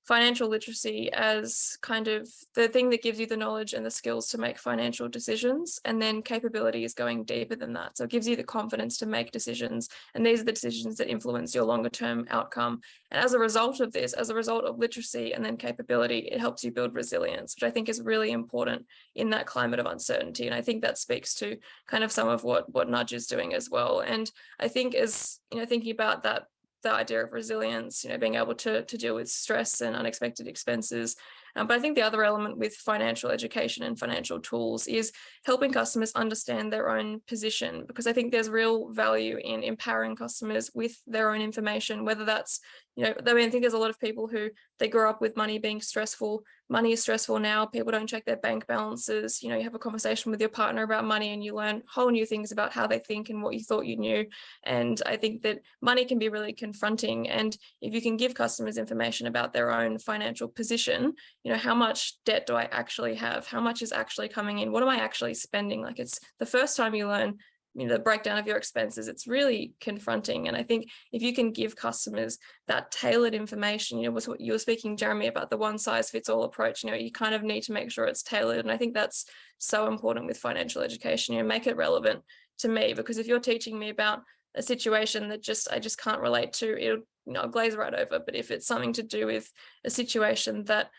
financial literacy as kind of the thing that gives you the knowledge and the skills to make financial decisions, and then capability is going deeper than that. So it gives you the confidence to make decisions, and these are the decisions that influence your longer term outcome. And as a result of this, as a result of literacy and then capability, it helps you build resilience, which I think is really important in that climate of uncertainty. And I think that speaks to kind of some of what Nudge is doing as well. And I think as, thinking about that, the idea of resilience, being able to deal with stress and unexpected expenses. But I think the other element with financial education and financial tools is helping customers understand their own position, because I think there's real value in empowering customers with their own information, whether that's, I think there's a lot of people who they grew up with money being stressful. Money is stressful now. People don't check their bank balances. You have a conversation with your partner about money and you learn whole new things about how they think and what you thought you knew. And I think that money can be really confronting. And if you can give customers information about their own financial position, how much debt do I actually have? How much is actually coming in? What am I actually spending? Like, it's the first time you learn the breakdown of your expenses, it's really confronting. And I think if you can give customers that tailored information, was what you were speaking, Jeremy, about the one size fits all approach, you kind of need to make sure it's tailored. And I think that's so important with financial education, make it relevant to me, because if you're teaching me about a situation that I just can't relate to, I'll glaze right over. But if it's something to do with a situation that,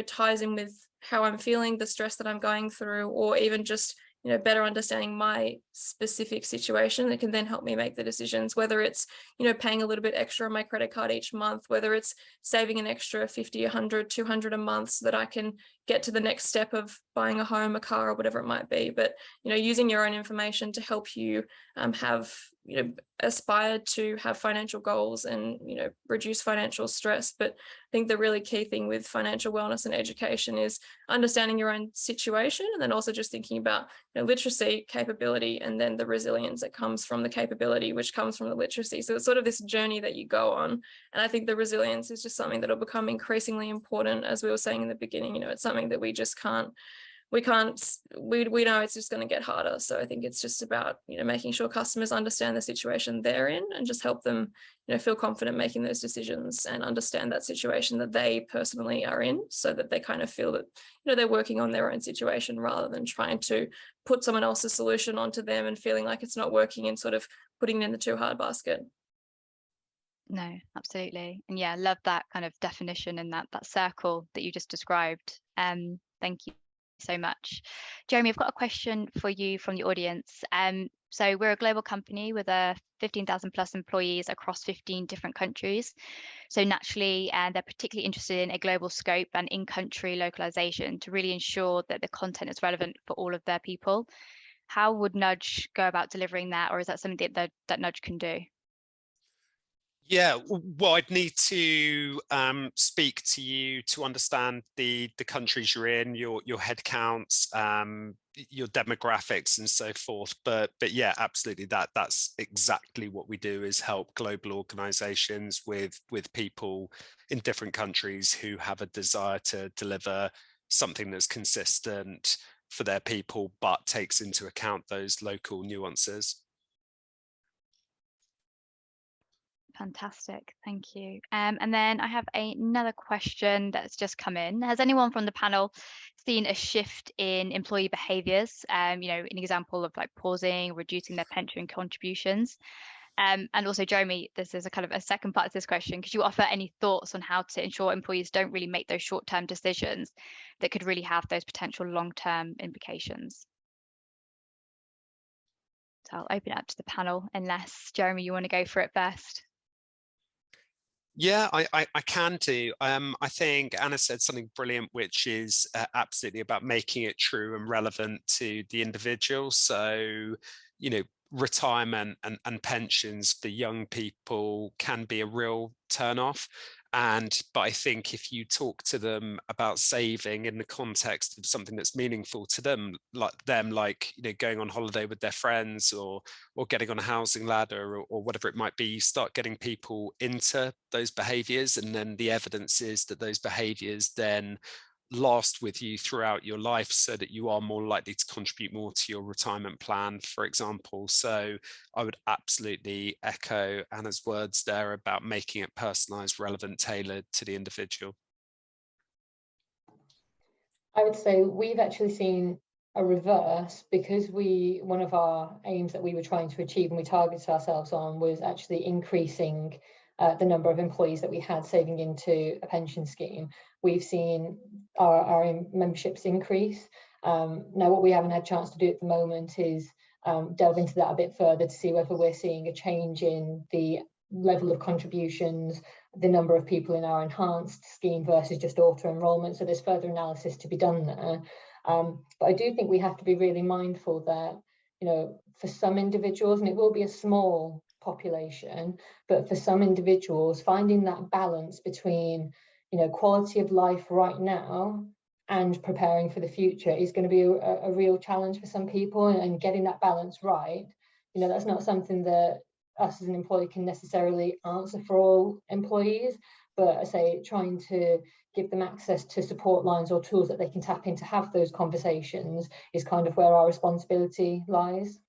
ties in with how I'm feeling, the stress that I'm going through, or even just better understanding my specific situation, that can then help me make the decisions, whether it's, paying a little bit extra on my credit card each month, whether it's saving an extra 50, 100, 200 a month so that I can get to the next step of buying a home, a car, or whatever it might be. But, you know, using your own information to help you have, you know, aspire to have financial goals and, you know, reduce financial stress. But I think the really key thing with financial wellness and education is understanding your own situation, and then also just thinking about, you know, literacy, capability, and then the resilience that comes from the capability, which comes from the literacy. So it's sort of this journey that you go on. And I think the resilience is just something that will become increasingly important. As we were saying in the beginning, you know, it's something that we just can't, we know it's just going to get harder. So I think it's just about, you know, making sure customers understand the situation they're in and just help them, you know, feel confident making those decisions and understand that situation that they personally are in, so that they kind of feel that, you know, they're working on their own situation rather than trying to put someone else's solution onto them and feeling like it's not working and sort of putting it in the too hard basket. No, absolutely. And yeah, I love that kind of definition and that circle that you just described. Thank you so much. Jeremy, I've got a question for you from the audience. So we're a global company with 15,000 plus employees across 15 different countries. So naturally, they're particularly interested in a global scope and in-country localization to really ensure that the content is relevant for all of their people. How would Nudge go about delivering that, or is that something that Nudge can do? Yeah, well, I'd need to speak to you to understand the countries you're in, your head counts, your demographics, and so forth. But yeah, absolutely, that's exactly what we do, is help global organizations with people in different countries who have a desire to deliver something that's consistent for their people, but takes into account those local nuances. Fantastic, thank you. And then I have another question that's just come in. Has anyone from the panel seen a shift in employee behaviours? You know, an example of like pausing, reducing their pension contributions. And also, Jeremy, this is a kind of a second part of this question. Could you offer any thoughts on how to ensure employees don't really make those short-term decisions that could really have those potential long-term implications? So I'll open it up to the panel, unless, Jeremy, you want to go for it first. Yeah, I can do. I think Anna said something brilliant, which is absolutely about making it true and relevant to the individual. So, you know, retirement and pensions for young people can be a real turn-off. But I think if you talk to them about saving in the context of something that's meaningful to them, like you know, going on holiday with their friends or getting on a housing ladder or whatever it might be, you start getting people into those behaviors, and then the evidence is that those behaviors then last with you throughout your life, so that you are more likely to contribute more to your retirement plan, for example. So I would absolutely echo Anna's words there about making it personalized, relevant, tailored to the individual. I would say we've actually seen a reverse, because one of our aims that we were trying to achieve and we targeted ourselves on was actually increasing the number of employees that we had saving into a pension scheme. We've seen our memberships increase. Now, what we haven't had a chance to do at the moment is delve into that a bit further to see whether we're seeing a change in the level of contributions, the number of people in our enhanced scheme versus just auto enrolment. So there's further analysis to be done there. But I do think we have to be really mindful that, you know, for some individuals, and it will be a small population, but for some individuals, finding that balance between, you know, quality of life right now and preparing for the future is going to be a real challenge for some people, and getting that balance right, you know, that's not something that us as an employee can necessarily answer for all employees, but I say trying to give them access to support lines or tools that they can tap in to have those conversations is kind of where our responsibility lies.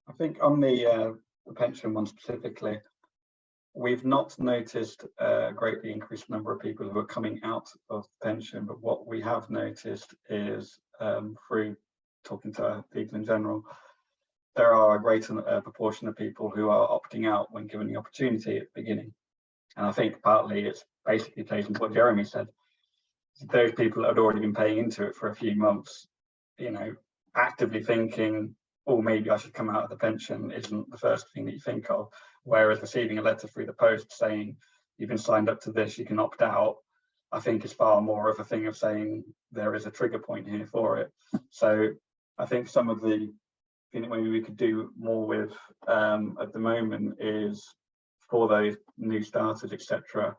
I think on the pension one specifically, we've not noticed a greatly increased number of people who are coming out of pension, but what we have noticed is, through talking to people in general, there are a greater proportion of people who are opting out when given the opportunity at the beginning. And I think partly it's basically plays into what Jeremy said. Those people that had already been paying into it for a few months, you know, actively thinking, oh, maybe I should come out of the pension, isn't the first thing that you think of. Whereas receiving a letter through the post saying you've been signed up to this, you can opt out, I think is far more of a thing of saying there is a trigger point here for it. So I think some of the thing maybe we could do more with at the moment is for those new starters, etc.,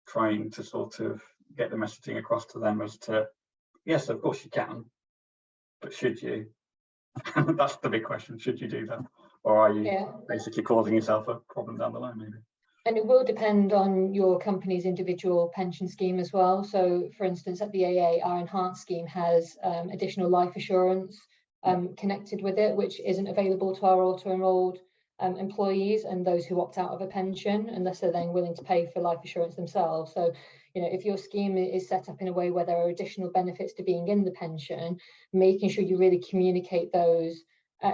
trying to sort of get the messaging across to them as to, yes, of course you can, but should you? That's the big question. Should you do that? Or are you basically causing yourself a problem down the line, maybe? And it will depend on your company's individual pension scheme as well. So, for instance, at the AA, our enhanced scheme has additional life assurance connected with it, which isn't available to our auto-enrolled employees and those who opt out of a pension, unless they're then willing to pay for life assurance themselves. So, you know, if your scheme is set up in a way where there are additional benefits to being in the pension, making sure you really communicate those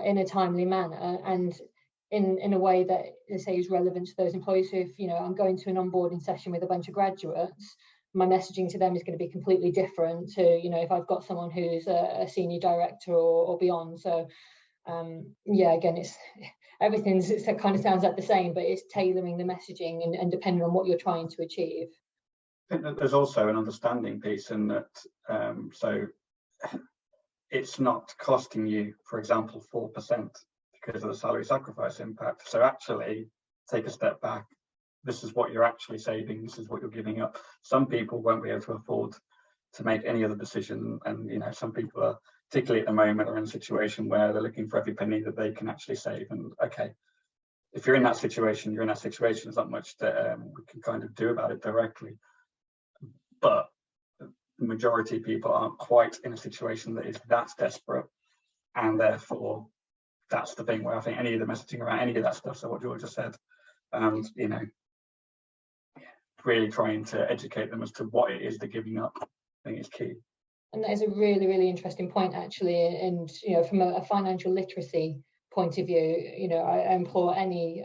in a timely manner and in a way that, let's say, is relevant to those employees. So if, you know, I'm going to an onboarding session with a bunch of graduates, my messaging to them is going to be completely different to, you know, if I've got someone who's a senior director or beyond. So yeah, again, it kind of sounds like the same, but it's tailoring the messaging and depending on what you're trying to achieve. I think that there's also an understanding piece in that, so it's not costing you, for example, 4% because of the salary sacrifice impact. So actually take a step back. This is what you're actually saving. This is what you're giving up. Some people won't be able to afford to make any other decision. And, you know, some people are, particularly at the moment, are in a situation where they're looking for every penny that they can actually save. And okay, if you're in that situation, you're in that situation. There's not much that we can kind of do about it directly. But the majority of people aren't quite in a situation that is that desperate. And therefore, that's the thing where I think any of the messaging around any of that stuff, so what George just said, and, you know, really trying to educate them as to what it is they're giving up, I think is key. And that is a really, really interesting point, actually. And, you know, from a financial literacy point of view, you know, I implore any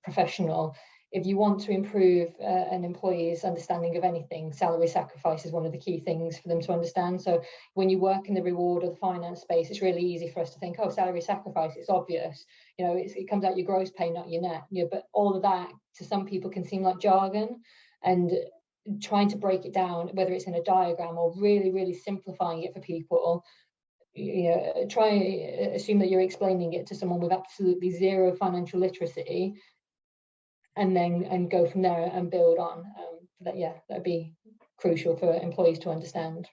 professional, if you want to improve an employee's understanding of anything, salary sacrifice is one of the key things for them to understand. So when you work in the reward or the finance space, it's really easy for us to think, oh, salary sacrifice, it's obvious. You know, it comes out your gross pay, not your net. You know, but all of that to some people can seem like jargon. And trying to break it down, whether it's in a diagram or really, really simplifying it for people, you know, assume that you're explaining it to someone with absolutely zero financial literacy, and go from there and build on. That'd be crucial for employees to understand.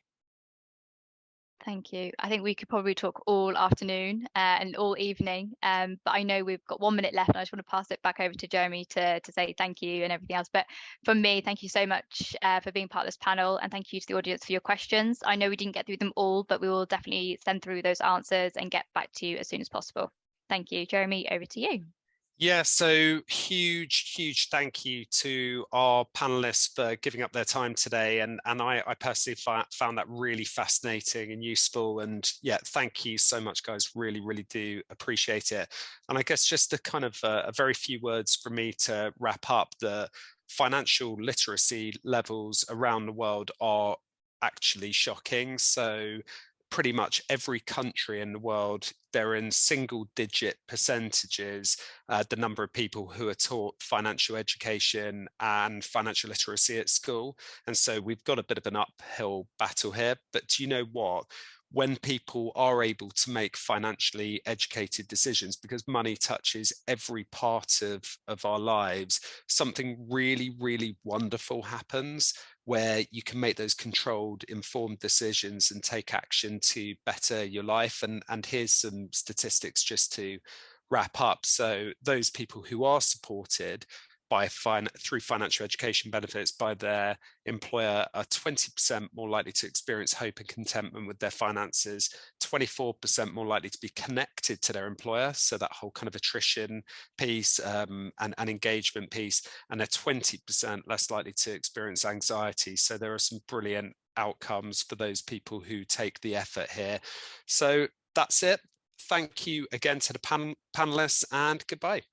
Thank you. I think we could probably talk all afternoon and all evening, but I know we've got 1 minute left and I just want to pass it back over to Jeremy to say thank you and everything else. But from me, thank you so much for being part of this panel, and thank you to the audience for your questions. I know we didn't get through them all, but we will definitely send through those answers and get back to you as soon as possible. Thank you. Jeremy, over to you. Yeah, so huge thank you to our panelists for giving up their time today. And I personally found that really fascinating and useful. And yeah, thank you so much, guys. Really do appreciate it. And I guess just a kind of a very few words for me to wrap up. The financial literacy levels around the world are actually shocking. So pretty much every country in the world, they're in single-digit percentages, the number of people who are taught financial education and financial literacy at school. And so we've got a bit of an uphill battle here. But do you know what? When people are able to make financially educated decisions, because money touches every part of our lives, something really wonderful happens, where you can make those controlled, informed decisions and take action to better your life. And here's some statistics just to wrap up. So those people who are supported through financial education benefits by their employer are 20% more likely to experience hope and contentment with their finances, 24% more likely to be connected to their employer, so that whole kind of attrition piece and engagement piece, and they're 20% less likely to experience anxiety. So there are some brilliant outcomes for those people who take the effort here. So that's it. Thank you again to the panelists, and goodbye.